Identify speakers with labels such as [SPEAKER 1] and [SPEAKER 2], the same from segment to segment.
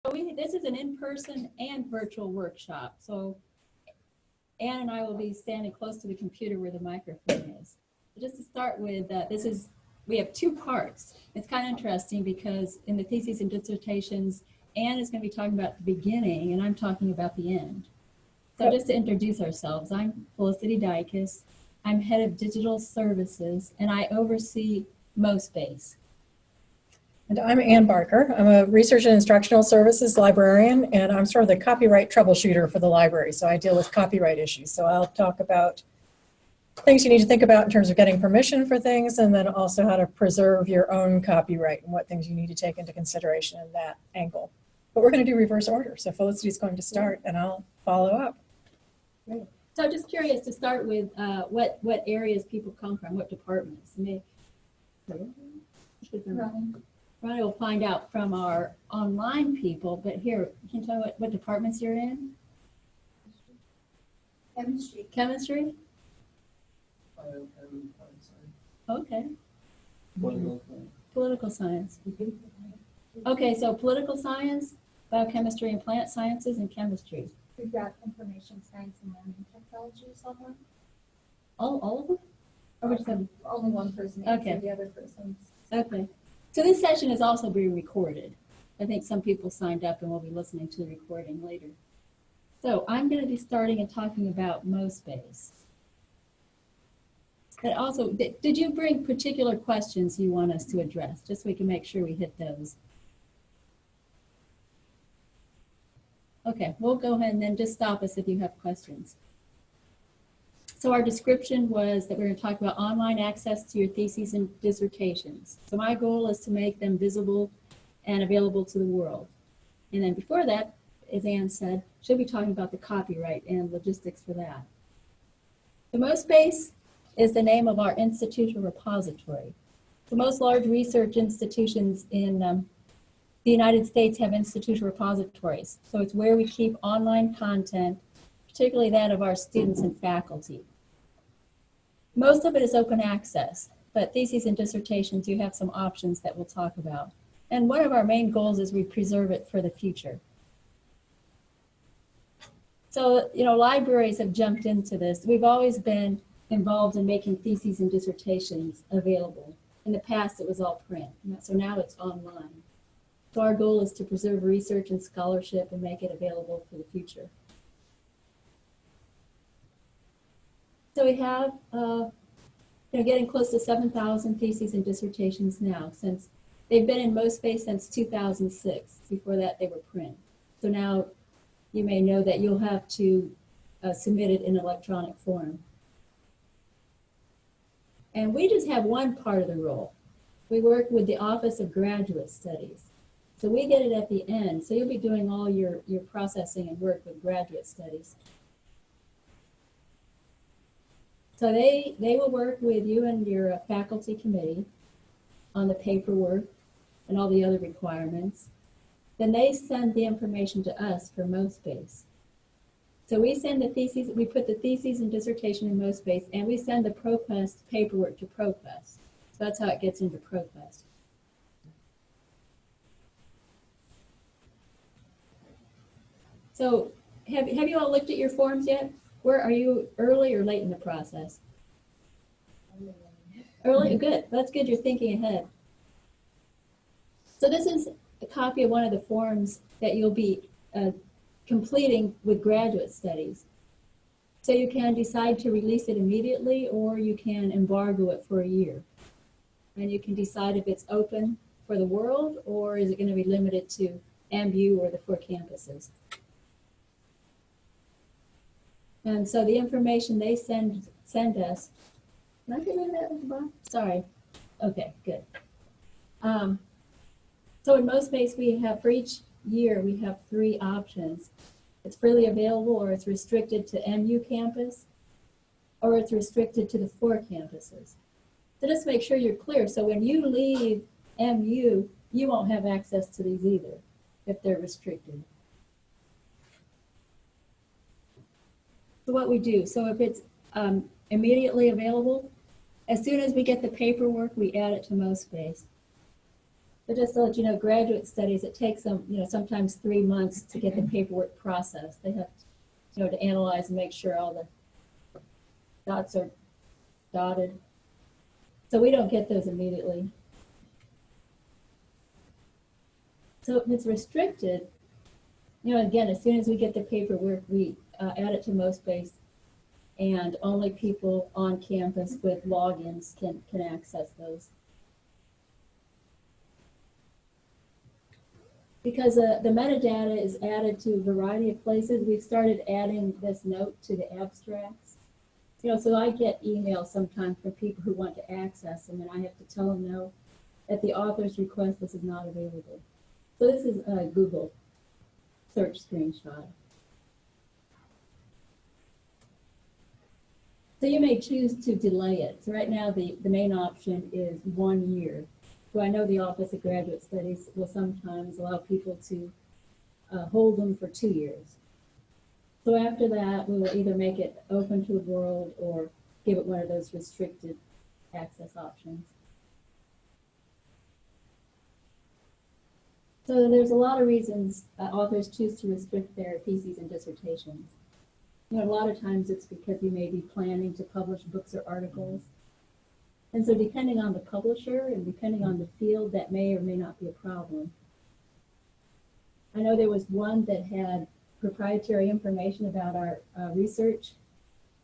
[SPEAKER 1] This is an in-person and virtual workshop. So Ann and I will be standing close to the computer where the microphone is. Just to start with, we have two parts. It's kind of interesting because in the theses and dissertations, Ann is going to be talking about the beginning and I'm talking about the end. So just to introduce ourselves, I'm Felicity Dykes. I'm head of digital services and I oversee MOspace.
[SPEAKER 2] And I'm Ann Barker. I'm a research and instructional services librarian, and I'm sort of the copyright troubleshooter for the library. So I deal with copyright issues. So I'll talk about things you need to think about in terms of getting permission for things, and then also how to preserve your own copyright and what things you need to take into consideration in that angle. But we're going to do reverse order. So Felicity's going to start, and I'll follow up.
[SPEAKER 1] Great. So I'm just curious to start with what areas people come from, what departments. Ronnie will find out from our online people, but here, can you tell me what departments you're in?
[SPEAKER 3] Chemistry.
[SPEAKER 1] Chemistry?
[SPEAKER 4] Biochem,
[SPEAKER 1] Okay.
[SPEAKER 4] political science.
[SPEAKER 1] Political science. Okay, so political science, biochemistry and plant sciences, and chemistry.
[SPEAKER 3] We've got information science and learning technology someone.
[SPEAKER 1] All of them? Or which one?
[SPEAKER 3] Only one person
[SPEAKER 1] Okay.
[SPEAKER 3] answered, the other person's.
[SPEAKER 1] Okay. So this session is also being recorded. I think some people signed up and will be listening to the recording later. So I'm going to be starting and talking about MOspace. And also, did you bring particular questions you want us to address, just so we can make sure we hit those? Okay, we'll go ahead and then just stop us if you have questions. So our description was that we're going to talk about online access to your theses and dissertations. So my goal is to make them visible and available to the world. And then before that, as Ann said, she'll be talking about the copyright and logistics for that. The MOspace is the name of our institutional repository. The most large research institutions in the United States have institutional repositories. So it's where we keep online content, particularly that of our students and faculty. Most of it is open access, but theses and dissertations, you have some options that we'll talk about. And one of our main goals is we preserve it for the future. So, libraries have jumped into this. We've always been involved in making theses and dissertations available. In the past, it was all print, so now it's online. So our goal is to preserve research and scholarship and make it available for the future. So we have, getting close to 7,000 theses and dissertations now, since they've been in MOspace since 2006. Before that, they were print. So now you may know that you'll have to submit it in electronic form. And we just have one part of the role. We work with the Office of Graduate Studies. So we get it at the end. So you'll be doing all your processing and work with graduate studies. So they will work with you and your faculty committee on the paperwork and all the other requirements. Then they send the information to us for MOspace. So we send the theses, we put the theses and dissertation in MOspace, and we send the ProQuest paperwork to ProQuest. So that's how it gets into ProQuest. So have you all looked at your forms yet? Where are you, early or late in the process? Early, good. That's good. You're thinking ahead. So this is a copy of one of the forms that you'll be completing with graduate studies. So you can decide to release it immediately, or you can embargo it for a year. And you can decide if it's open for the world, or is it going to be limited to MU or the 4 campuses. And so the information they send us, can I get rid of that at the bottom? Sorry. Okay, good. So in MOspace, we have, for each year, we have 3 options. It's freely available, or it's restricted to MU campus, or it's restricted to the 4 campuses. So just make sure you're clear. So when you leave MU, you won't have access to these either, if they're restricted. So what we do, so if it's immediately available, as soon as we get the paperwork, we add it to MOspace. But just to let you know, graduate studies, it takes them, sometimes 3 months to get the paperwork processed. They have, to analyze and make sure all the dots are dotted. So we don't get those immediately. So if it's restricted, again, as soon as we get the paperwork, we add it to MOspace, and only people on campus with logins can access those. Because the metadata is added to a variety of places, we've started adding this note to the abstracts. So I get emails sometimes from people who want to access them, and I have to tell them no, at the author's request, this is not available. So this is a Google search screenshot. So you may choose to delay it. So right now, the main option is 1 year. So I know the Office of Graduate Studies will sometimes allow people to hold them for 2 years. So after that, we will either make it open to the world or give it one of those restricted access options. So there's a lot of reasons authors choose to restrict their theses and dissertations. A lot of times it's because you may be planning to publish books or articles. And so depending on the publisher and depending on the field, that may or may not be a problem. I know there was one that had proprietary information about our research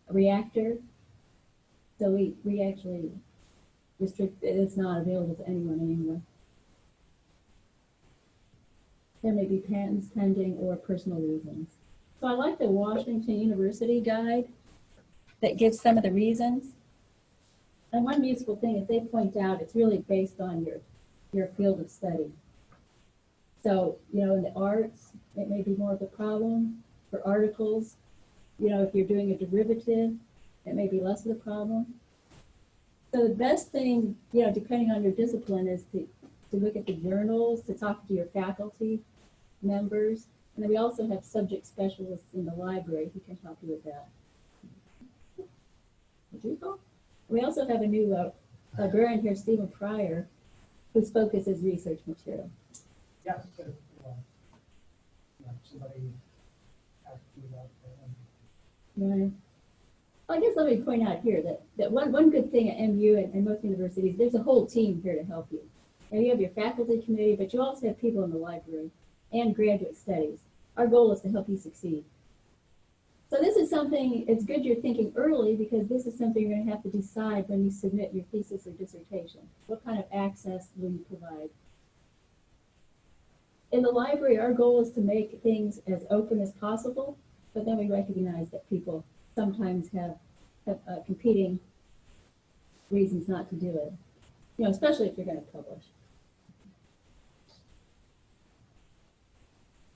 [SPEAKER 1] reactor. So we actually restrict it. It's not available to anyone anymore. There may be patents pending or personal reasons. So I like the Washington University guide that gives some of the reasons. And one useful thing is they point out it's really based on your field of study. So, in the arts, it may be more of a problem. For articles, if you're doing a derivative, it may be less of a problem. So the best thing, depending on your discipline, is to look at the journals, to talk to your faculty members. And then we also have subject specialists in the library who can help you with that. We also have a new librarian here, Stephen Pryor, whose focus is research material.
[SPEAKER 4] Yeah, somebody asked you about that.
[SPEAKER 1] Right. Well, I guess let me point out here that one good thing at MU and most universities, there's a whole team here to help you. And you have your faculty committee, but you also have people in the library and graduate studies. Our goal is to help you succeed. So this is something, it's good you're thinking early, because this is something you're going to have to decide when you submit your thesis or dissertation. What kind of access will you provide? In the library, our goal is to make things as open as possible, but then we recognize that people sometimes have competing reasons not to do it, especially if you're going to publish.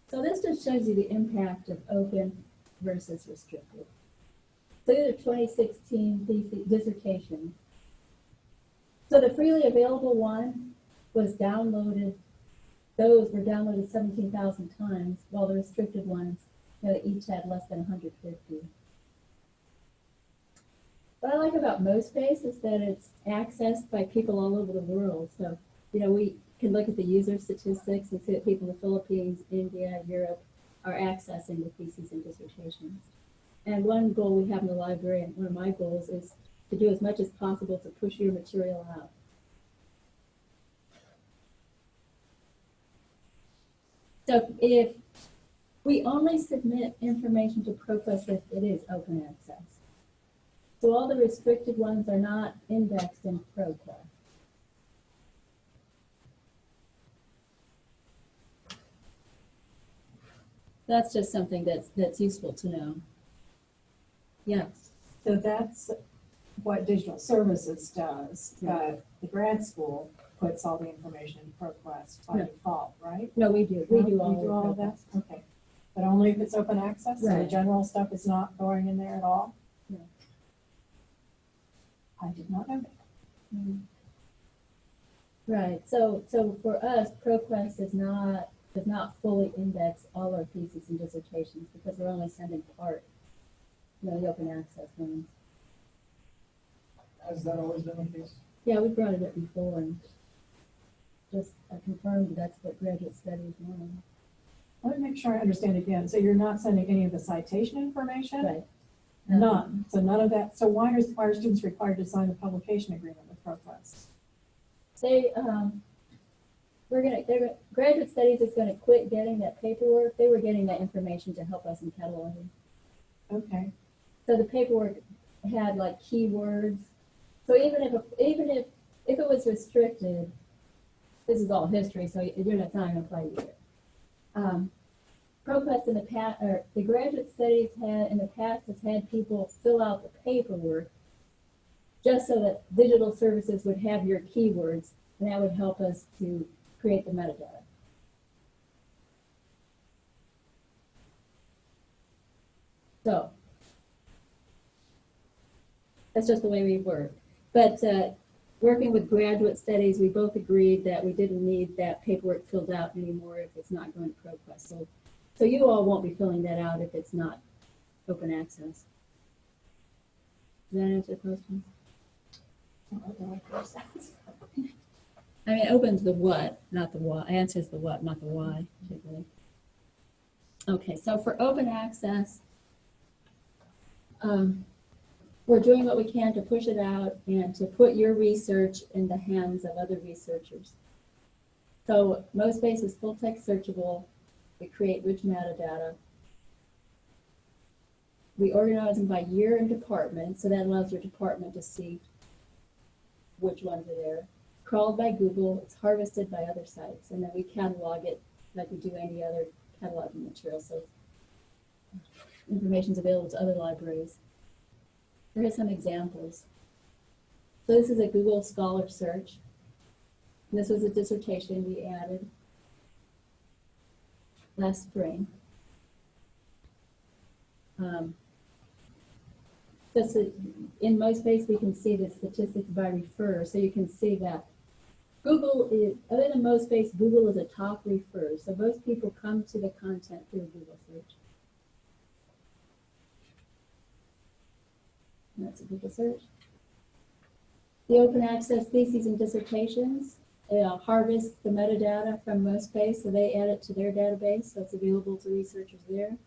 [SPEAKER 1] So this just shows you the impact of open versus restricted. So these are 2016 thesis dissertations. So the freely available one was downloaded. Those were downloaded 17,000 times, while the restricted ones, they each had less than 150. What I like about MOspace is that it's accessed by people all over the world. So, we can look at the user statistics and see that people in the Philippines, India, Europe are accessing the theses and dissertations. And one goal we have in the library, and one of my goals, is to do as much as possible to push your material out. So if we only submit information to ProQuest if it is open access. So all the restricted ones are not indexed in ProQuest. That's just something that's useful to know. Yes.
[SPEAKER 2] So that's what digital services does,
[SPEAKER 1] Right.
[SPEAKER 2] but the grad school puts all the information in ProQuest by
[SPEAKER 1] No.
[SPEAKER 2] default, right?
[SPEAKER 1] No, we do. We do
[SPEAKER 2] You
[SPEAKER 1] all
[SPEAKER 2] of that? Okay. But only if it's open access? So the
[SPEAKER 1] Right.
[SPEAKER 2] general stuff is not going in there at all?
[SPEAKER 1] No.
[SPEAKER 2] I did not know that.
[SPEAKER 1] Mm-hmm. Right. So for us, ProQuest does not fully index all our theses and dissertations, because we're only sending part, the open access ones.
[SPEAKER 4] Has that always been the case?
[SPEAKER 1] Yeah, we brought it up before. And just confirmed that's what graduate studies want.
[SPEAKER 2] Let me make sure I understand again. So you're not sending any of the citation information?
[SPEAKER 1] Right.
[SPEAKER 2] None. So none of that. So why are students required to sign a publication agreement with ProQuest?
[SPEAKER 1] They, graduate studies is gonna quit getting that paperwork. They were getting that information to help us in cataloging.
[SPEAKER 2] Okay.
[SPEAKER 1] So the paperwork had like keywords. So even if it was restricted, this is all history, so it's not gonna apply to you. ProQuest in the past, or the graduate studies in the past has had people fill out the paperwork just so that digital services would have your keywords, and that would help us to create the metadata. So that's just the way we work. But working with graduate studies, we both agreed that we didn't need that paperwork filled out anymore if it's not going to ProQuest. So you all won't be filling that out if it's not open access. Does that answer the question? I mean, it opens the what, not the why. Answers the what, not the why, particularly. Okay, so for open access, we're doing what we can to push it out and to put your research in the hands of other researchers. So MOspace is full text searchable. We create rich metadata. We organize them by year and department, so that allows your department to see which ones are there. Crawled by Google, it's harvested by other sites, and then we catalog it like we do any other cataloging material. So information is available to other libraries. Here are some examples. So this is a Google Scholar search. And this was a dissertation we added last spring. In MOspace, we can see the statistics by refer. So you can see that Google is, other than MOspace, Google is a top refer. So most people come to the content through Google search. And that's a Google search. The open access theses and dissertations harvest the metadata from MOspace, so they add it to their database, so it's available to researchers there.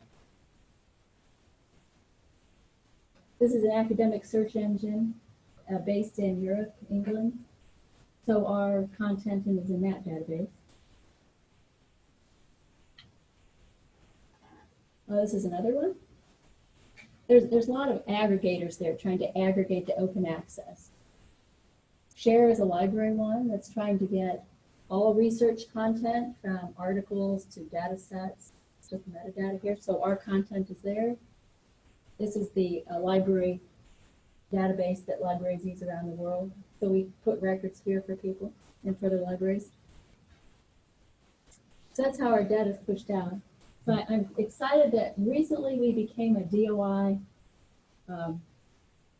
[SPEAKER 1] This is an academic search engine based in Europe, England. So our content is in that database. This is another one. There's a lot of aggregators there trying to aggregate the open access. Share is a library one that's trying to get all research content from articles to data sets, just metadata here. So our content is there. This is the library database that libraries use around the world. So we put records here for people and for the libraries. So that's how our data is pushed out. So I'm excited that recently we became a DOI,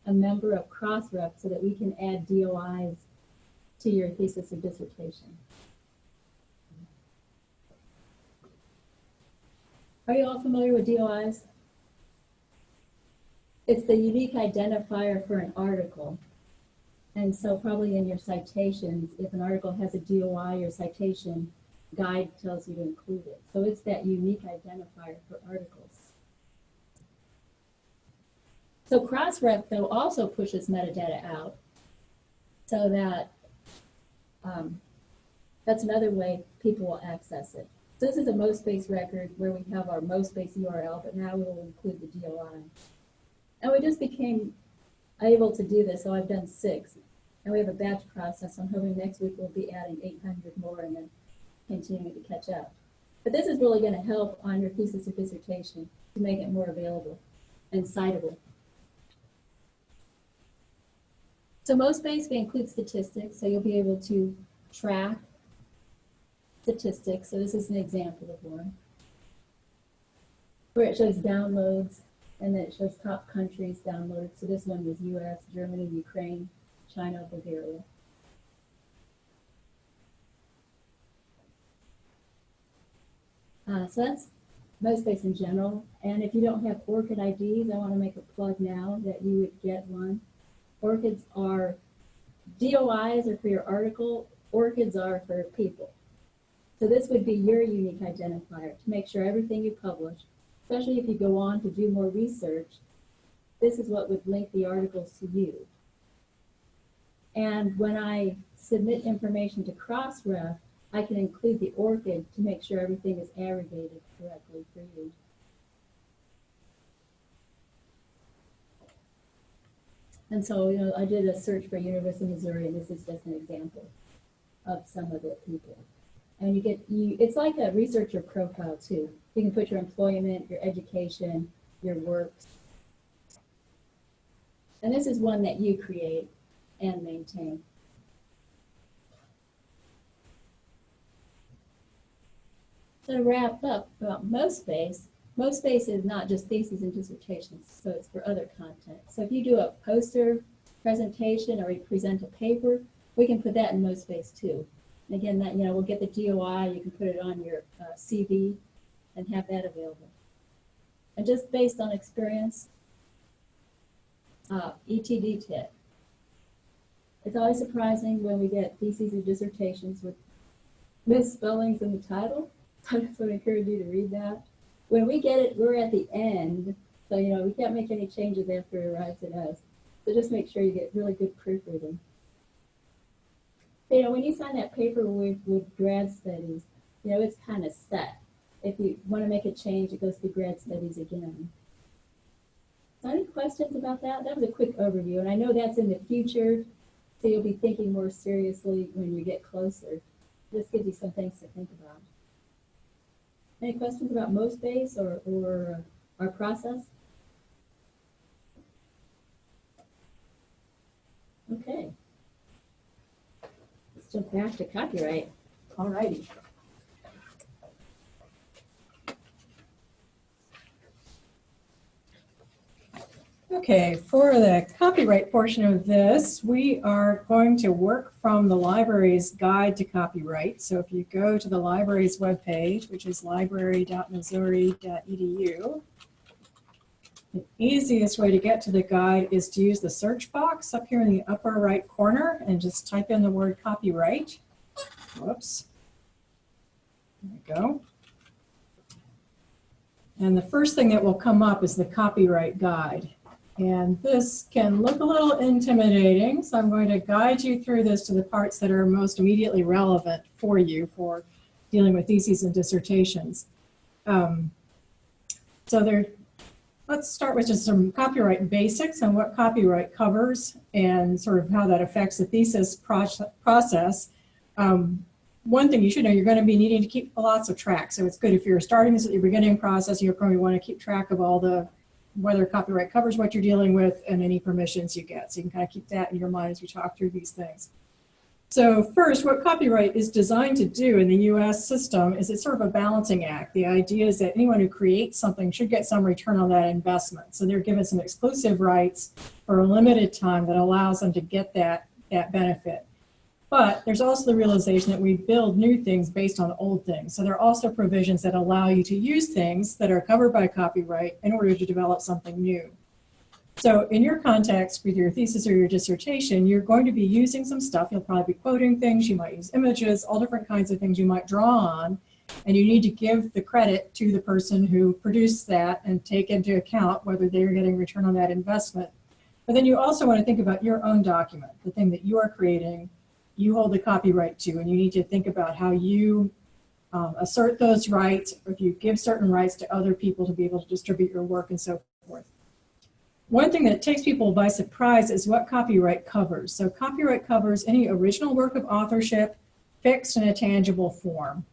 [SPEAKER 1] a member of Crossref, so that we can add DOIs to your thesis or dissertation. Are you all familiar with DOIs? It's the unique identifier for an article. And so probably in your citations, if an article has a DOI, your citation guide tells you to include it. So it's that unique identifier for articles. So Crossref, though, also pushes metadata out so that that's another way people will access it. So this is a MOspace record where we have our MOspace URL, but now we will include the DOI. And we just became able to do this, so I've done 6. And we have a batch process. I'm hoping next week we'll be adding 800 more and then continuing to catch up. But this is really going to help on your thesis or dissertation to make it more available and citable. So MOspace, we include statistics, so you'll be able to track statistics. So this is an example of one where it shows downloads, and then it shows top countries downloaded. So this one was US, Germany, Ukraine, China, Bulgaria. So that's MOspace in general. And if you don't have ORCID IDs, I want to make a plug now that you would get one. ORCIDs are DOIs are for your article, orchids are for people. So this would be your unique identifier to make sure everything you publish, especially if you go on to do more research, this is what would link the articles to you. And when I submit information to Crossref, I can include the orchid to make sure everything is aggregated correctly for you. And so, you know, I did a search for University of Missouri, and this is just an example of some of the people. And it's like a researcher profile too. You can put your employment, your education, your works. And this is one that you create and maintain. To wrap up about MOspace, MOspace is not just theses and dissertations, so it's for other content. So if you do a poster presentation or you present a paper, we can put that in MOspace too. And again, that, you know, we'll get the DOI, you can put it on your CV and have that available. And just based on experience, ETD tip. It's always surprising when we get theses or dissertations with misspellings in the title. So I just would encourage you to read that. When we get it, we're at the end. So, you know, we can't make any changes after it arrives at us. So just make sure you get really good proofreading. You know, when you sign that paper with grad studies, you know, it's kind of set. If you want to make a change, it goes to grad studies again. So any questions about that? That was a quick overview. And I know that's in the future, so you'll be thinking more seriously when you get closer. This gives you some things to think about. Any questions about MOspace or our process? Okay. Let's jump back to copyright.
[SPEAKER 2] All righty. Okay, for the copyright portion of this, we are going to work from the library's guide to copyright. So if you go to the library's webpage, which is library.missouri.edu, the easiest way to get to the guide is to use the search box up here in the upper right corner and just type in the word copyright. Whoops. There we go. And the first thing that will come up is the copyright guide. And this can look a little intimidating, so I'm going to guide you through this to the parts that are most immediately relevant for you for dealing with theses and dissertations. Let's start with just some copyright basics and what copyright covers and sort of how that affects the thesis process. One thing you should know, you're going to be needing to keep lots of track. So it's good if you're starting this at your beginning process, you're going to want to keep track of all the whether copyright covers what you're dealing with and any permissions you get. So you can kind of keep that in your mind as we talk through these things. So first, what copyright is designed to do in the US system is it's sort of a balancing act. The idea is that anyone who creates something should get some return on that investment. So they're given some exclusive rights for a limited time that allows them to get that benefit. But there's also the realization that we build new things based on old things. So there are also provisions that allow you to use things that are covered by copyright in order to develop something new. So in your context with your thesis or your dissertation, you're going to be using some stuff. You'll probably be quoting things. You might use images, all different kinds of things you might draw on. And you need to give the credit to the person who produced that and take into account whether they're getting return on that investment. But then you also want to think about your own document, the thing that you are creating. You hold the copyright to, and you need to think about how you assert those rights, or if you give certain rights to other people to be able to distribute your work and so forth. One thing that takes people by surprise is what copyright covers. So copyright covers any original work of authorship fixed in a tangible form.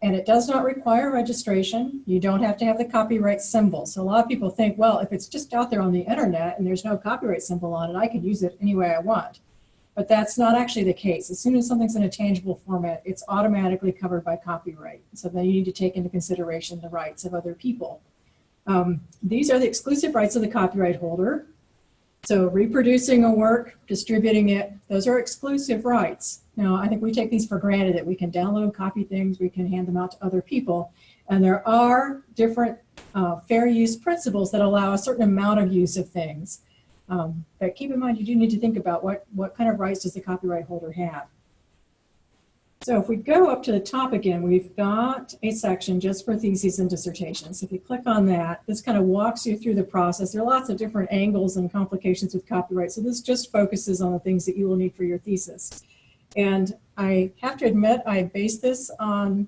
[SPEAKER 2] And it does not require registration. You don't have to have the copyright symbol. So a lot of people think, well, if it's just out there on the internet and there's no copyright symbol on it, I can use it any way I want. But that's not actually the case. As soon as something's in a tangible format, it's automatically covered by copyright. So then you need to take into consideration the rights of other people. These are the exclusive rights of the copyright holder. So reproducing a work, distributing it, those are exclusive rights. Now, I think we take these for granted that we can download, copy things, we can hand them out to other people. And there are different fair use principles that allow a certain amount of use of things. But keep in mind, you do need to think about what kind of rights does the copyright holder have. So if we go up to the top again, we've got a section just for theses and dissertations. If you click on that, this kind of walks you through the process. There are lots of different angles and complications with copyright, so this just focuses on the things that you will need for your thesis. And I have to admit, I based this on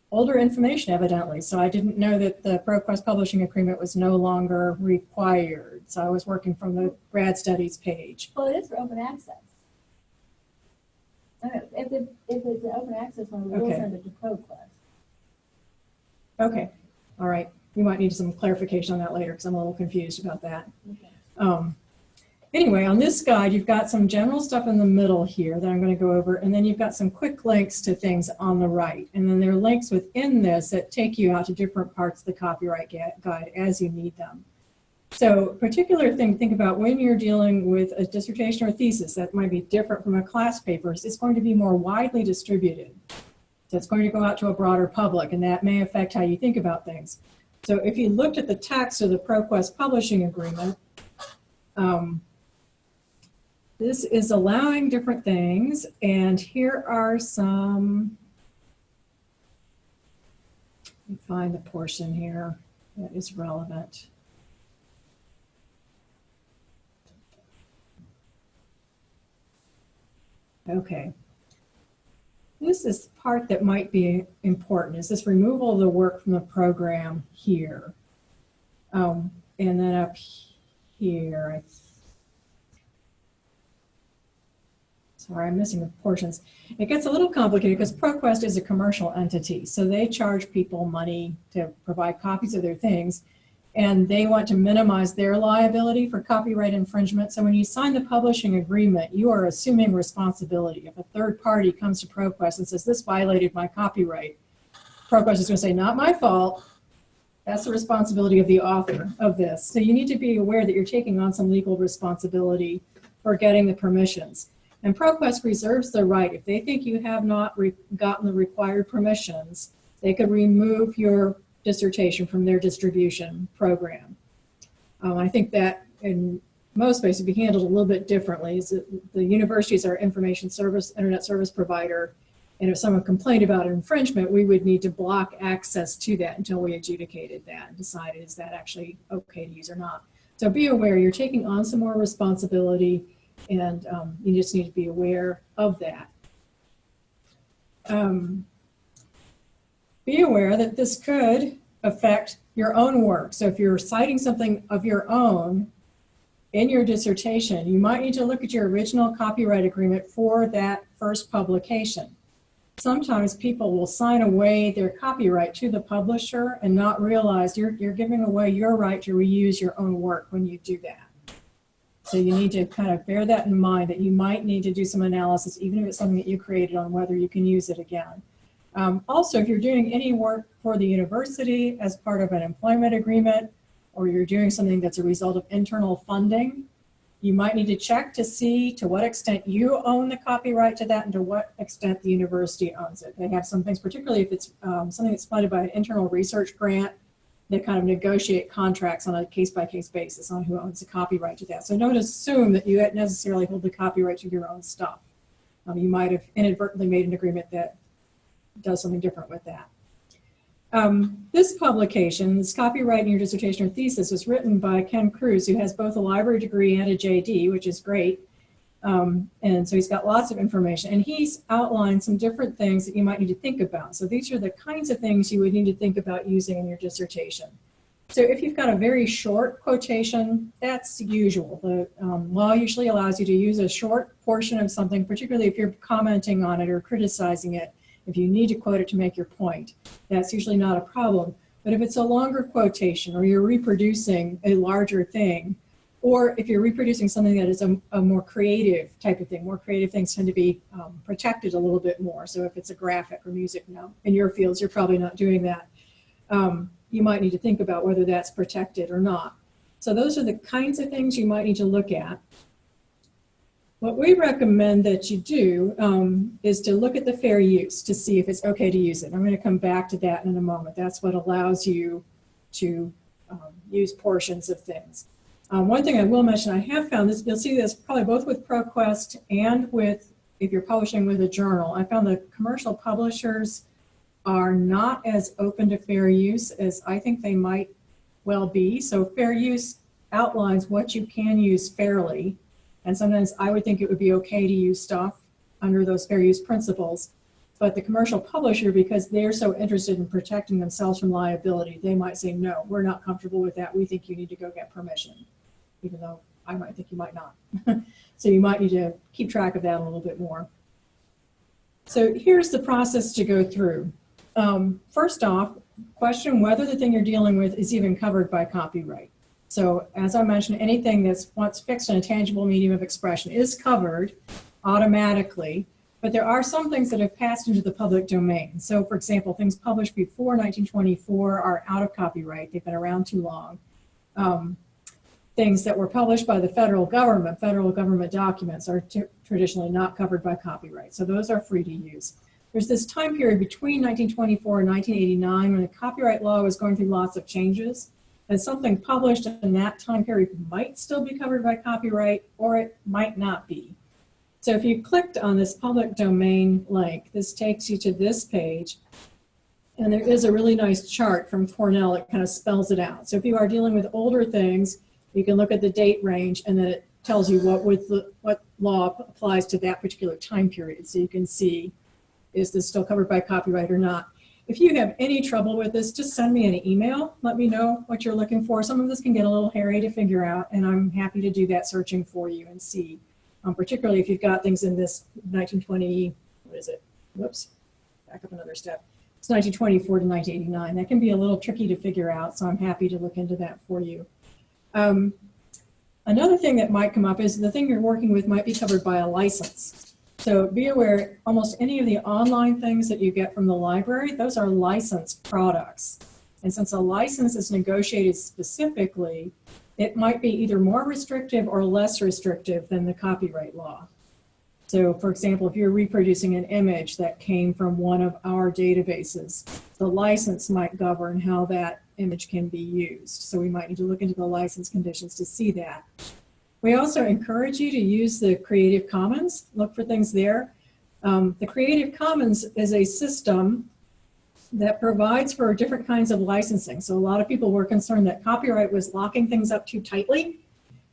[SPEAKER 2] older information, evidently, so I didn't know that the ProQuest publishing agreement was no longer required. So I was working from the grad studies page.
[SPEAKER 1] Well, it is for open access. If it's an open access one, we will
[SPEAKER 2] Okay.
[SPEAKER 1] send it to ProQuest.
[SPEAKER 2] Okay, all right. You might need some clarification on that later because I'm a little confused about that.
[SPEAKER 1] Okay.
[SPEAKER 2] Anyway, on this guide, you've got some general stuff in the middle here that I'm going to go over, and then you've got some quick links to things on the right. And then there are links within this that take you out to different parts of the copyright guide as you need them. So particular thing to think about when you're dealing with a dissertation or thesis that might be different from a class paper is it's going to be more widely distributed. So it's going to go out to a broader public, and that may affect how you think about things. So if you looked at the text of the ProQuest publishing agreement, this is allowing different things, and here are some, let me find the portion here that is relevant. Okay. This is the part that might be important, is this removal of the work from the program here. And then up here, sorry, I'm missing the portions. It gets a little complicated because ProQuest is a commercial entity, so they charge people money to provide copies of their things, and they want to minimize their liability for copyright infringement. So when you sign the publishing agreement, you are assuming responsibility. If a third party comes to ProQuest and says, this violated my copyright, ProQuest is going to say, not my fault. That's the responsibility of the author of this. So you need to be aware that you're taking on some legal responsibility for getting the permissions. And ProQuest reserves the right, if they think you have not gotten the required permissions, they could remove your dissertation from their distribution program. I think that in MOspace would be handled a little bit differently. The universities are information service, internet service provider, and if someone complained about infringement, we would need to block access to that until we adjudicated that and decided is that actually okay to use or not. So be aware you're taking on some more responsibility, and you just need to be aware of that. Be aware that this could affect your own work. So if you're citing something of your own in your dissertation, you might need to look at your original copyright agreement for that first publication. Sometimes people will sign away their copyright to the publisher and not realize you're giving away your right to reuse your own work when you do that. So you need to kind of bear that in mind, that you might need to do some analysis, even if it's something that you created, on whether you can use it again. Also, if you're doing any work for the university as part of an employment agreement, or you're doing something that's a result of internal funding, you might need to check to see to what extent you own the copyright to that and to what extent the university owns it. They have some things, particularly if it's something that's funded by an internal research grant, they kind of negotiate contracts on a case-by-case basis on who owns the copyright to that. So don't assume that you necessarily hold the copyright to your own stuff. You might have inadvertently made an agreement that does something different with that. This publication, this Copyright in Your Dissertation or Thesis, was written by Ken Cruz, who has both a library degree and a JD, which is great. And so he's got lots of information. And he's outlined some different things that you might need to think about. So these are the kinds of things you would need to think about using in your dissertation. So if you've got a very short quotation, that's usual. The law usually allows you to use a short portion of something, particularly if you're commenting on it or criticizing it. If you need to quote it to make your point, that's usually not a problem. But if it's a longer quotation, or you're reproducing a larger thing, or if you're reproducing something that is a more creative type of thing, more creative things tend to be protected a little bit more. So if it's a graphic or music, no, in your fields, you're probably not doing that. You might need to think about whether that's protected or not. So those are the kinds of things you might need to look at. What we recommend that you do is to look at the fair use to see if it's okay to use it. I'm going to come back to that in a moment. That's what allows you to use portions of things. One thing I will mention, I have found this, you'll see this probably both with ProQuest and with if you're publishing with a journal. I found the commercial publishers are not as open to fair use as I think they might well be. So fair use outlines what you can use fairly. And sometimes I would think it would be okay to use stuff under those fair use principles. But the commercial publisher, because they're so interested in protecting themselves from liability, they might say, no, we're not comfortable with that. We think you need to go get permission, even though I might think you might not. So you might need to keep track of that a little bit more. So here's the process to go through. First off, question whether the thing you're dealing with is even covered by copyright. So as I mentioned, anything that's once fixed in a tangible medium of expression is covered automatically, but there are some things that have passed into the public domain. So for example, things published before 1924 are out of copyright. They've been around too long. Things that were published by the federal government documents are traditionally not covered by copyright. So those are free to use. There's this time period between 1924 and 1989 when the copyright law was going through lots of changes. And something published in that time period might still be covered by copyright, or it might not be. So if you clicked on this public domain link, this takes you to this page. And there is a really nice chart from Cornell that kind of spells it out. So if you are dealing with older things, you can look at the date range, and then it tells you what law applies to that particular time period. So you can see, is this still covered by copyright or not? If you have any trouble with this, just send me an email. Let me know what you're looking for. Some of this can get a little hairy to figure out, and I'm happy to do that searching for you and see. Particularly if you've got things in this 1920, what is it? Whoops, back up another step. It's 1924 to 1989. That can be a little tricky to figure out, so I'm happy to look into that for you. Another thing that might come up is the thing you're working with might be covered by a license. So be aware, almost any of the online things that you get from the library, those are licensed products. And since a license is negotiated specifically, it might be either more restrictive or less restrictive than the copyright law. So for example, if you're reproducing an image that came from one of our databases, the license might govern how that image can be used. So we might need to look into the license conditions to see that. We also encourage you to use the Creative Commons, look for things there. The Creative Commons is a system that provides for different kinds of licensing. So a lot of people were concerned that copyright was locking things up too tightly,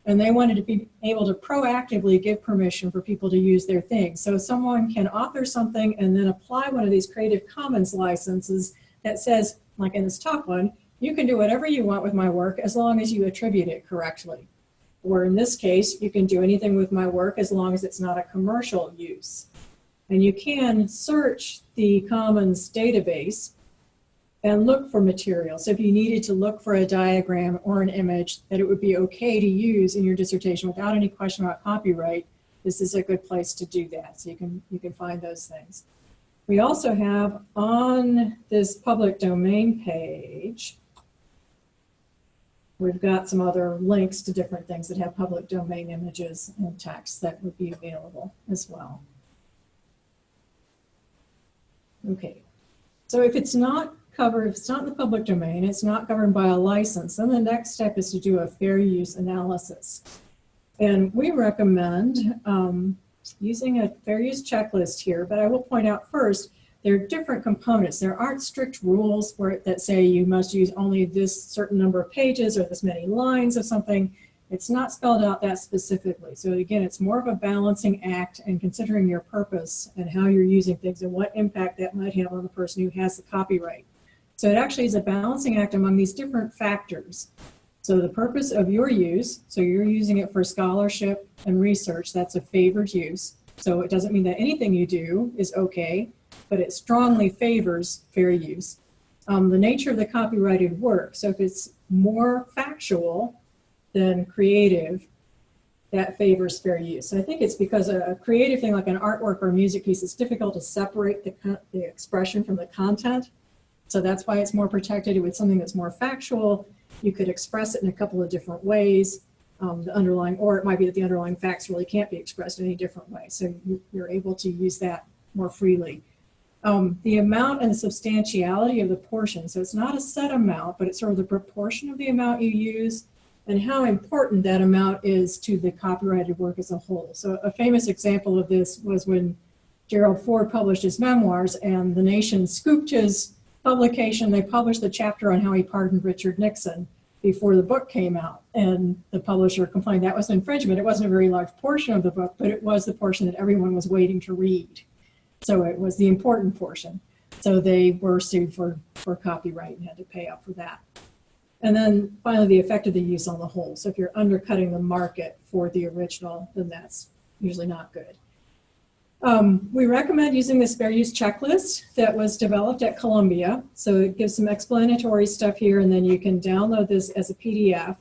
[SPEAKER 2] and they wanted to be able to proactively give permission for people to use their things. So someone can author something and then apply one of these Creative Commons licenses that says, like in this top one, you can do whatever you want with my work as long as you attribute it correctly. Or in this case, you can do anything with my work as long as it's not a commercial use. And you can search the Commons database and look for material. So if you needed to look for a diagram or an image that it would be okay to use in your dissertation without any question about copyright, this is a good place to do that. So you can find those things. We also have on this public domain page, we've got some other links to different things that have public domain images and text that would be available as well. Okay, so if it's not covered, if it's not in the public domain, it's not governed by a license, then the next step is to do a fair use analysis. And we recommend using a fair use checklist here, but I will point out first, there are different components. There aren't strict rules that say you must use only this certain number of pages or this many lines of something. It's not spelled out that specifically. So again, it's more of a balancing act and considering your purpose and how you're using things and what impact that might have on the person who has the copyright. So it actually is a balancing act among these different factors. So the purpose of your use, so you're using it for scholarship and research, that's a favored use. So it doesn't mean that anything you do is okay, but it strongly favors fair use. The nature of the copyrighted work, so if it's more factual than creative, that favors fair use. So I think it's because a creative thing like an artwork or a music piece, it's difficult to separate the expression from the content. So that's why it's more protected. With something that's more factual, you could express it in a couple of different ways. The underlying, or it might be that the underlying facts really can't be expressed in any different way. So you're able to use that more freely. The amount and the substantiality of the portion. So it's not a set amount, but it's sort of the proportion of the amount you use and how important that amount is to the copyrighted work as a whole. So a famous example of this was when Gerald Ford published his memoirs and the Nation scooped his publication. They published the chapter on how he pardoned Richard Nixon before the book came out. And the publisher complained that was an infringement. It wasn't a very large portion of the book, but it was the portion that everyone was waiting to read. So it was the important portion. So they were sued for copyright and had to pay up for that. And then finally, the effect of the use on the whole. So if you're undercutting the market for the original, then that's usually not good. We recommend using this fair use checklist that was developed at Columbia. So it gives some explanatory stuff here, and then you can download this as a PDF.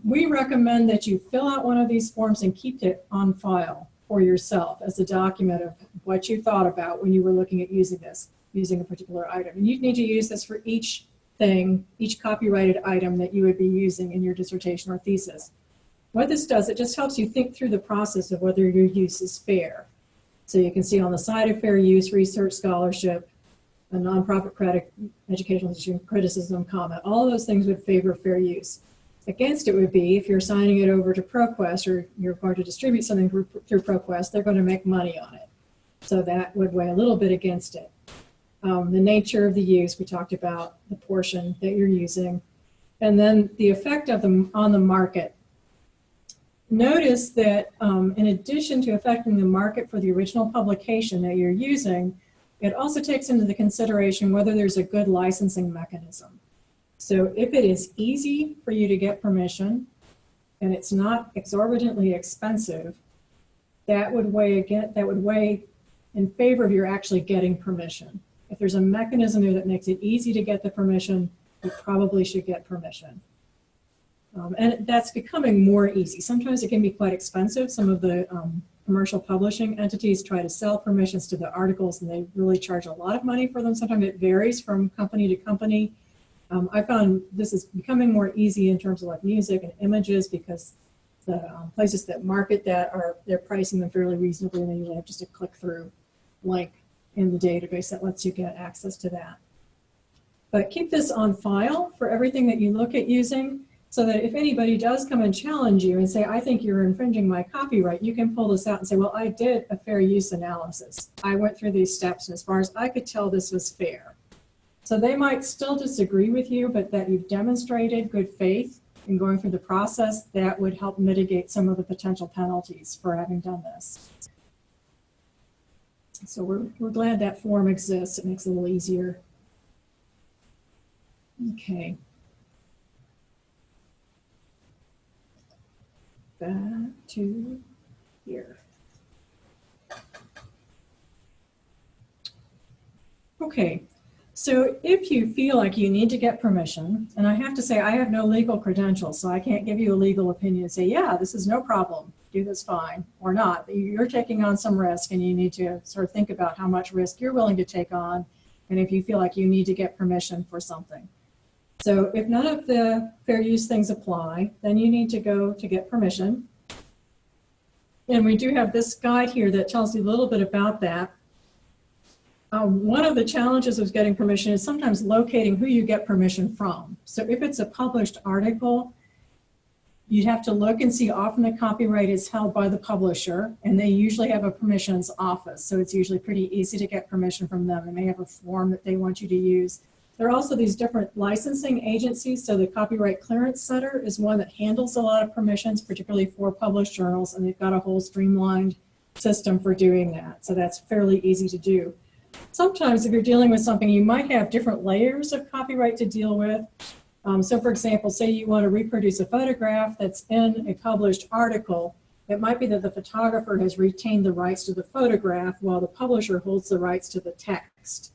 [SPEAKER 2] We recommend that you fill out one of these forms and keep it on file for yourself as a document of what you thought about when you were looking at using this, using a particular item. And you need to use this for each thing, each copyrighted item that you would be using in your dissertation or thesis. What this does, it just helps you think through the process of whether your use is fair. So you can see on the side of fair use, research, scholarship, a nonprofit credit, educational institution, criticism, comment, all of those things would favor fair use. Against it would be if you're signing it over to ProQuest or you're going to distribute something through ProQuest, they're going to make money on it. So that would weigh a little bit against it. The nature of the use, we talked about the portion that you're using, and then the effect of them on the market. Notice that in addition to affecting the market for the original publication that you're using, it also takes into the consideration whether there's a good licensing mechanism. So if it is easy for you to get permission and it's not exorbitantly expensive, that would weigh in favor of your actually getting permission. If there's a mechanism there that makes it easy to get the permission, you probably should get permission. And that's becoming more easy. Sometimes it can be quite expensive. Some of the commercial publishing entities try to sell permissions to the articles and they really charge a lot of money for them. Sometimes it varies from company to company. I found this is becoming more easy in terms of like music and images because the places that market that they're pricing them fairly reasonably and then you have just a click-through link in the database that lets you get access to that. But keep this on file for everything that you look at using so that if anybody does come and challenge you and say, I think you're infringing my copyright, you can pull this out and say, well, I did a fair use analysis. I went through these steps and as far as I could tell, this was fair. So they might still disagree with you, but that you've demonstrated good faith in going through the process, that would help mitigate some of the potential penalties for having done this. So we're glad that form exists. It makes it a little easier. Okay. Back to here. Okay. So if you feel like you need to get permission, and I have to say I have no legal credentials, so I can't give you a legal opinion and say, yeah, this is no problem, do this fine, or not. You're taking on some risk and you need to sort of think about how much risk you're willing to take on and if you feel like you need to get permission for something. So if none of the fair use things apply, then you need to go to get permission. And we do have this guide here that tells you a little bit about that. One of the challenges of getting permission is sometimes locating who you get permission from. So if it's a published article, you'd have to look and see. Often the copyright is held by the publisher and they usually have a permissions office. So it's usually pretty easy to get permission from them. They may have a form that they want you to use. There are also these different licensing agencies. So the Copyright Clearance Center is one that handles a lot of permissions, particularly for published journals, and they've got a whole streamlined system for doing that. So that's fairly easy to do. Sometimes if you're dealing with something, you might have different layers of copyright to deal with. So for example, say you want to reproduce a photograph that's in a published article. It might be that the photographer has retained the rights to the photograph while the publisher holds the rights to the text.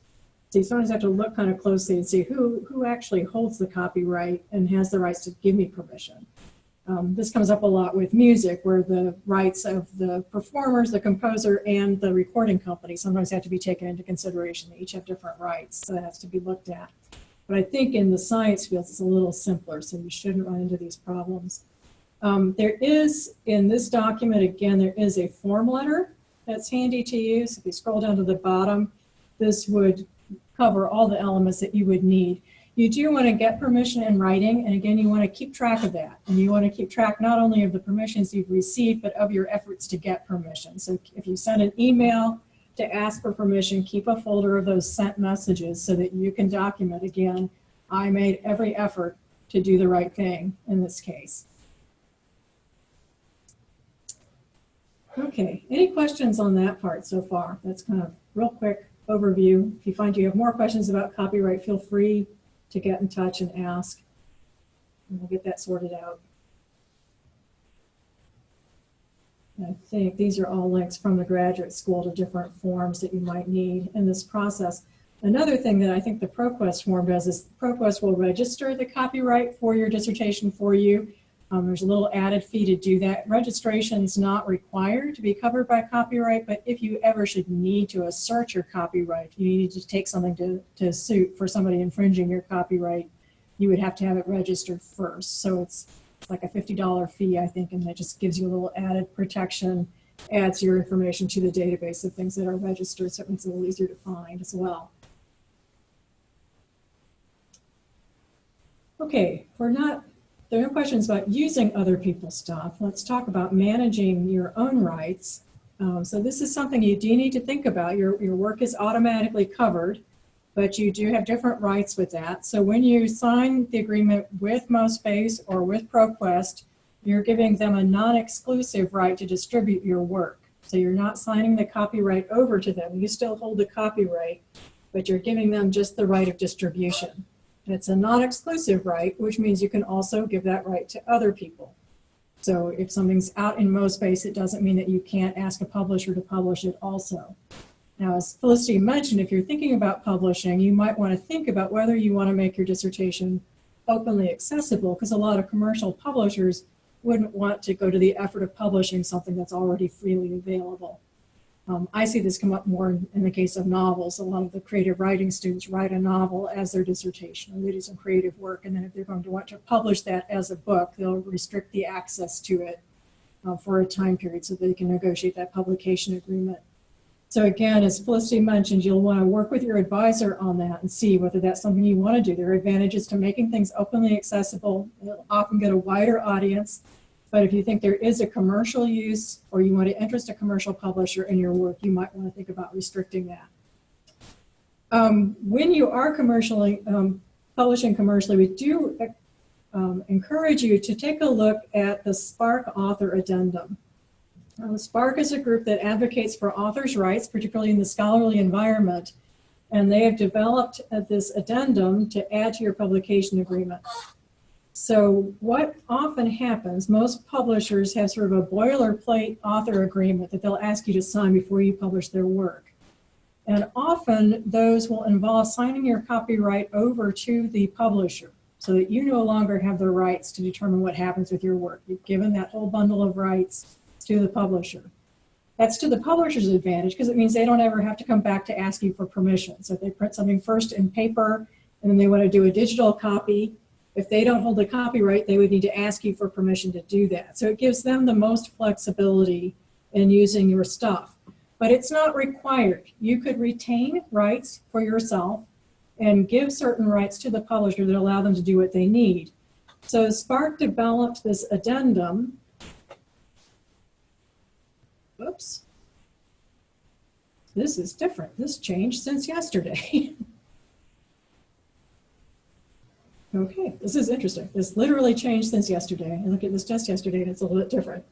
[SPEAKER 2] So you sometimes have to look kind of closely and see who actually holds the copyright and has the rights to give me permission. This comes up a lot with music, where the rights of the performers, the composer, and the recording company sometimes have to be taken into consideration. They each have different rights, so that has to be looked at. But I think in the science fields, it's a little simpler, so you shouldn't run into these problems. There is, in this document, again, there is a form letter that's handy to use. If you scroll down to the bottom, this would cover all the elements that you would need. You do want to get permission in writing, and again, you want to keep track of that. And you want to keep track not only of the permissions you've received, but of your efforts to get permission. So if you send an email to ask for permission, keep a folder of those sent messages so that you can document, again, I made every effort to do the right thing in this case. Okay, any questions on that part so far? That's kind of real quick overview. If you find you have more questions about copyright, feel free to get in touch and ask, and we'll get that sorted out. I think these are all links from the graduate school to different forms that you might need in this process. Another thing that I think the ProQuest form does is ProQuest will register the copyright for your dissertation for you. There's a little added fee to do that. Registration is not required to be covered by copyright, but if you ever should need to assert your copyright, if you need to take something to suit for somebody infringing your copyright, you would have to have it registered first. So it's like a $50 fee, I think, and that just gives you a little added protection, adds your information to the database of things that are registered, so it makes it a little easier to find as well. Okay, there are no questions about using other people's stuff. Let's talk about managing your own rights. So this is something you do need to think about. Your work is automatically covered, but you do have different rights with that. So when you sign the agreement with MOspace or with ProQuest, you're giving them a non-exclusive right to distribute your work. So you're not signing the copyright over to them. You still hold the copyright, but you're giving them just the right of distribution. And it's a non-exclusive right, which means you can also give that right to other people. So if something's out in MOspace, it doesn't mean that you can't ask a publisher to publish it also. Now, as Felicity mentioned, if you're thinking about publishing, you might want to think about whether you want to make your dissertation openly accessible, because a lot of commercial publishers wouldn't want to go to the effort of publishing something that's already freely available. I see this come up more in the case of novels. A lot of the creative writing students write a novel as their dissertation, or they do some creative work, and then if they're going to want to publish that as a book, they'll restrict the access to it for a time period so they can negotiate that publication agreement. So again, as Felicity mentioned, you'll want to work with your advisor on that and see whether that's something you want to do. There are advantages to making things openly accessible. You'll often get a wider audience. But if you think there is a commercial use or you want to interest a commercial publisher in your work, you might want to think about restricting that. When you are publishing commercially, we do encourage you to take a look at the Spark Author Addendum. Spark is a group that advocates for authors' rights, particularly in the scholarly environment, and they have developed this addendum to add to your publication agreement. So what often happens, most publishers have sort of a boilerplate author agreement that they'll ask you to sign before you publish their work. And often those will involve signing your copyright over to the publisher so that you no longer have the rights to determine what happens with your work. You've given that whole bundle of rights to the publisher. That's to the publisher's advantage because it means they don't ever have to come back to ask you for permission. So if they print something first in paper and then they want to do a digital copy, if they don't hold the copyright, they would need to ask you for permission to do that. So it gives them the most flexibility in using your stuff. But it's not required. You could retain rights for yourself and give certain rights to the publisher that allow them to do what they need. So Spark developed this addendum. Oops. This is different. This changed since yesterday. Okay, this is interesting. This literally changed since yesterday. I looked at this just yesterday and it's a little bit different.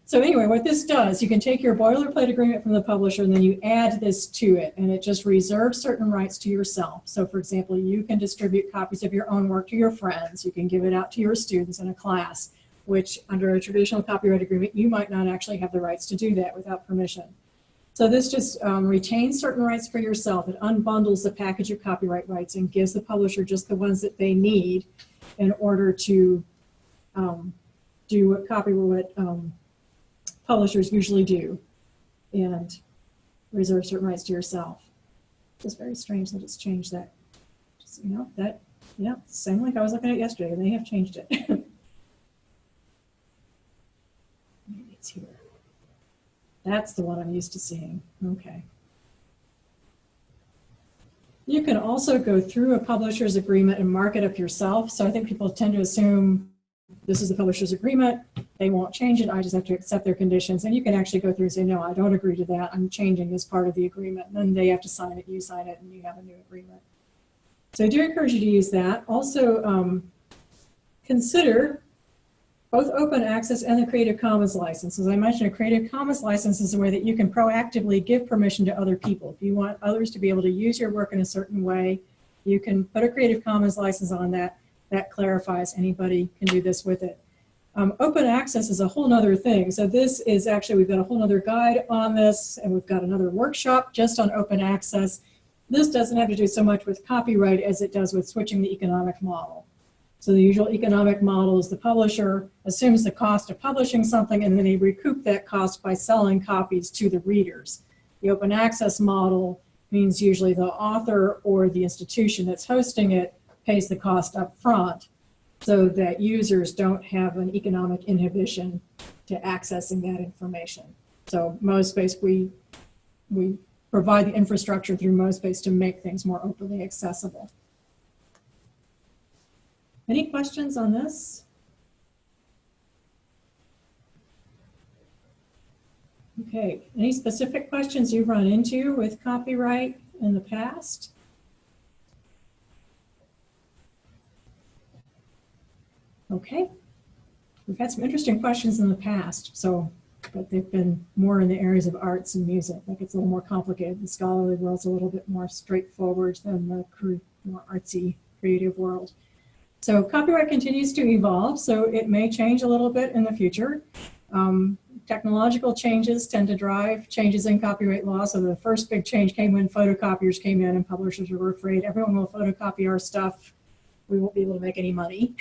[SPEAKER 2] So anyway, what this does, you can take your boilerplate agreement from the publisher and then you add this to it, and it just reserves certain rights to yourself. So for example, you can distribute copies of your own work to your friends. You can give it out to your students in a class, which under a traditional copyright agreement, you might not actually have the rights to do that without permission. So this just retains certain rights for yourself. It unbundles the package of copyright rights and gives the publisher just the ones that they need in order to do what publishers usually do and reserve certain rights to yourself. It's very strange that it's changed that. Just, you know, that, yeah, same like I was looking at yesterday, and they have changed it. Maybe it's here. That's the one I'm used to seeing. Okay. You can also go through a publisher's agreement and mark it up yourself. So I think people tend to assume this is the publisher's agreement, they won't change it, I just have to accept their conditions. And you can actually go through and say, no, I don't agree to that, I'm changing this part of the agreement. And then they have to sign it, you sign it, and you have a new agreement. So I do encourage you to use that. Also, consider both open access and the Creative Commons license. As I mentioned, a Creative Commons license is a way that you can proactively give permission to other people. If you want others to be able to use your work in a certain way, you can put a Creative Commons license on that. That clarifies anybody can do this with it. Open access is a whole nother thing. So this is actually, we've got a whole nother guide on this, and we've got another workshop just on open access. This doesn't have to do so much with copyright as it does with switching the economic model. So the usual economic model is the publisher assumes the cost of publishing something, and then they recoup that cost by selling copies to the readers. The open access model means usually the author or the institution that's hosting it pays the cost up front so that users don't have an economic inhibition to accessing that information. So MOspace, we provide the infrastructure through MOspace to make things more openly accessible. Any questions on this? Okay, any specific questions you've run into with copyright in the past? Okay, we've had some interesting questions in the past, but they've been more in the areas of arts and music. Like it's a little more complicated. The scholarly world's a little bit more straightforward than the more artsy, creative world. So copyright continues to evolve, so it may change a little bit in the future. Technological changes tend to drive changes in copyright law. So the first big change came when photocopiers came in and publishers were afraid everyone will photocopy our stuff, we won't be able to make any money.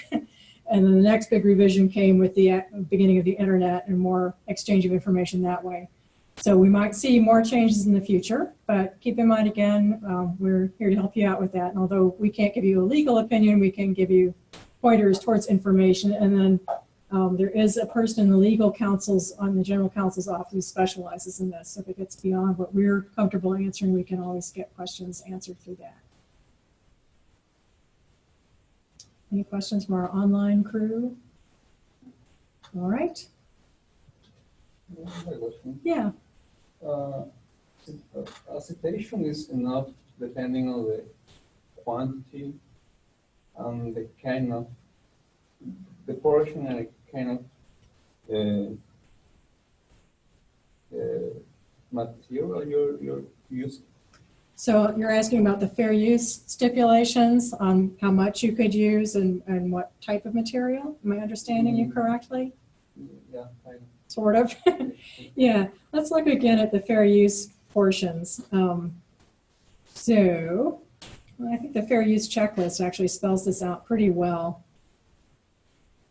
[SPEAKER 2] And then the next big revision came with the beginning of the internet and more exchange of information that way. So we might see more changes in the future, but keep in mind again, we're here to help you out with that. And although we can't give you a legal opinion, we can give you pointers towards information. And then there is a person in the legal counsel's, on the general counsel's office who specializes in this. So if it gets beyond what we're comfortable answering, we can always get questions answered through that. Any questions from our online crew? All right. Yeah.
[SPEAKER 5] A citation is enough depending on the quantity and the kind of, the portion and kind of material you're using.
[SPEAKER 2] So you're asking about the fair use stipulations on how much you could use and what type of material? Am I understanding you correctly?
[SPEAKER 5] Yeah, kind of.
[SPEAKER 2] Sort of. Yeah, let's look again at the fair use portions. So I think the fair use checklist actually spells this out pretty well.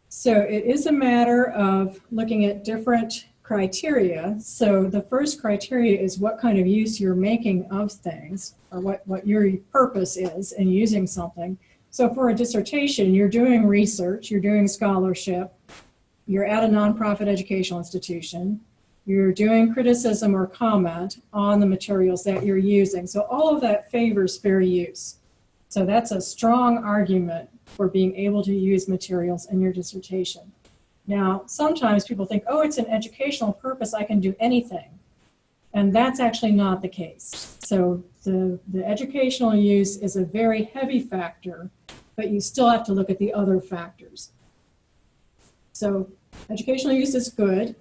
[SPEAKER 2] So it is a matter of looking at different criteria. So the first criteria is what kind of use you're making of things, or what your purpose is in using something. So for a dissertation, you're doing research, you're doing scholarship, you're at a nonprofit educational institution, you're doing criticism or comment on the materials that you're using. So all of that favors fair use. So that's a strong argument for being able to use materials in your dissertation. Now, sometimes people think, oh, it's an educational purpose, I can do anything. And that's actually not the case. So the educational use is a very heavy factor, but you still have to look at the other factors. So educational use is good.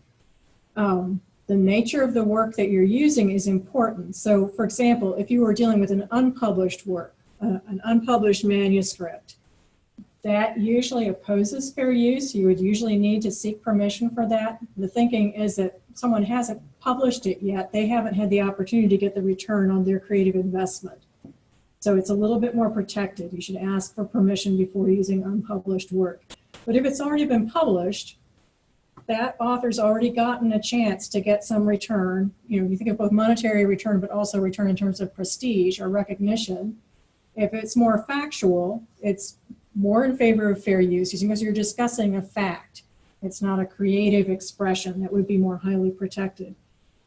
[SPEAKER 2] The nature of the work that you're using is important. So for example, if you were dealing with an unpublished work, an unpublished manuscript, that usually opposes fair use. You would usually need to seek permission for that. The thinking is that someone hasn't published it yet, they haven't had the opportunity to get the return on their creative investment. So it's a little bit more protected. You should ask for permission before using unpublished work. But if it's already been published, that author's already gotten a chance to get some return. You know, you think of both monetary return, but also return in terms of prestige or recognition. If it's more factual, it's more in favor of fair use because you're discussing a fact. It's not a creative expression that would be more highly protected.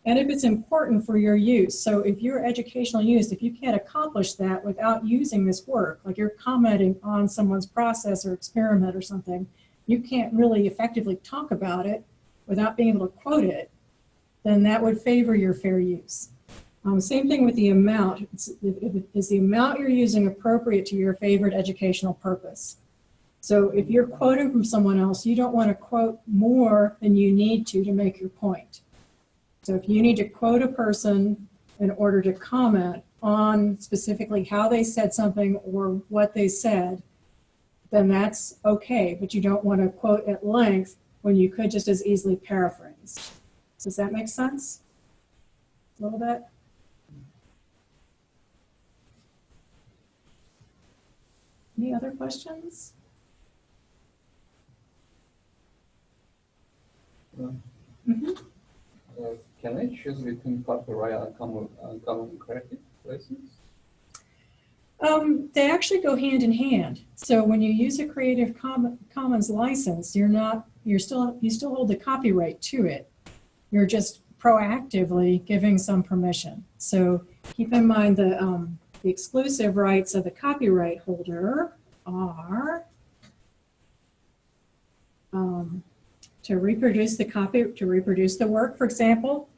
[SPEAKER 2] and if it's important for your use. So if your educational use, if you can't accomplish that without using this work, like you're commenting on someone's process or experiment or something, you can't really effectively talk about it without being able to quote it, then that would favor your fair use. Same thing with the amount. Is the amount you're using appropriate to your favored educational purpose? So if you're quoting from someone else, you don't want to quote more than you need to make your point. So if you need to quote a person in order to comment on specifically how they said something or what they said, then that's okay, but you don't want to quote at length when you could just as easily paraphrase. Does that make sense? A little bit? Any other questions?
[SPEAKER 5] Can I choose between copyright and common creative license?
[SPEAKER 2] They actually go hand in hand. So when you use a Creative Commons license, you still hold the copyright to it. You're just proactively giving some permission. So keep in mind the exclusive rights of the copyright holder are to reproduce the work, for example,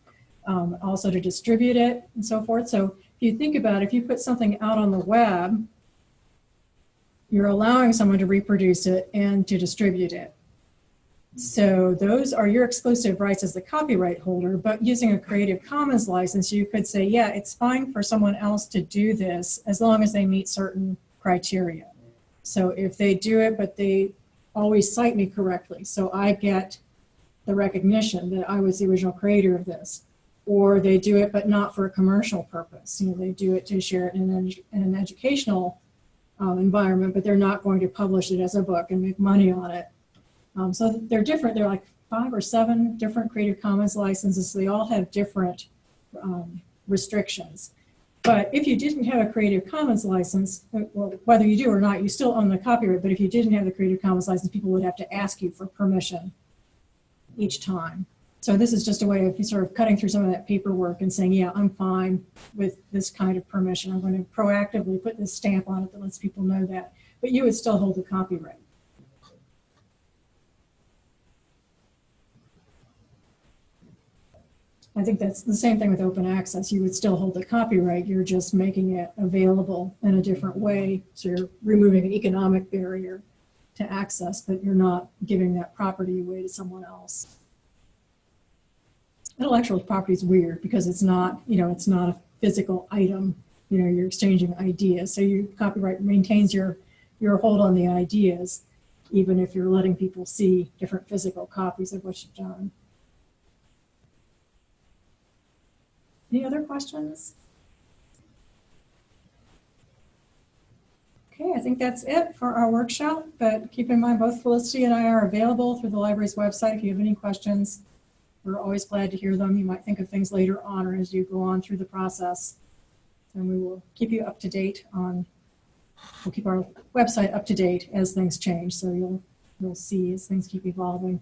[SPEAKER 2] also to distribute it and so forth. So if you think about it, if you put something out on the web, you're allowing someone to reproduce it and to distribute it. So those are your exclusive rights as the copyright holder, but using a Creative Commons license, you could say, yeah, it's fine for someone else to do this as long as they meet certain criteria. So if they do it, but they always cite me correctly, so I get the recognition that I was the original creator of this. Or they do it, but not for a commercial purpose. They do it to share it in an educational environment, but they're not going to publish it as a book and make money on it. So they're different. They're like 5 or 7 different Creative Commons licenses. So they all have different restrictions. But if you didn't have a Creative Commons license, well, whether you do or not, you still own the copyright. But if you didn't have the Creative Commons license, people would have to ask you for permission each time. So this is just a way of sort of cutting through some of that paperwork and saying, yeah, I'm fine with this kind of permission. I'm going to proactively put this stamp on it that lets people know that. But you would still hold the copyright. I think that's the same thing with open access. You would still hold the copyright. You're just making it available in a different way. So you're removing an economic barrier to access, but you're not giving that property away to someone else. Intellectual property is weird because it's not, it's not a physical item. You're exchanging ideas. So your copyright maintains your hold on the ideas, even if you're letting people see different physical copies of what you've done. Any other questions? Okay, I think that's it for our workshop, but keep in mind both Felicity and I are available through the library's website if you have any questions. We're always glad to hear them. You might think of things later on or as you go on through the process. And we will keep you up to date we'll keep our website up to date as things change. So you'll see as things keep evolving.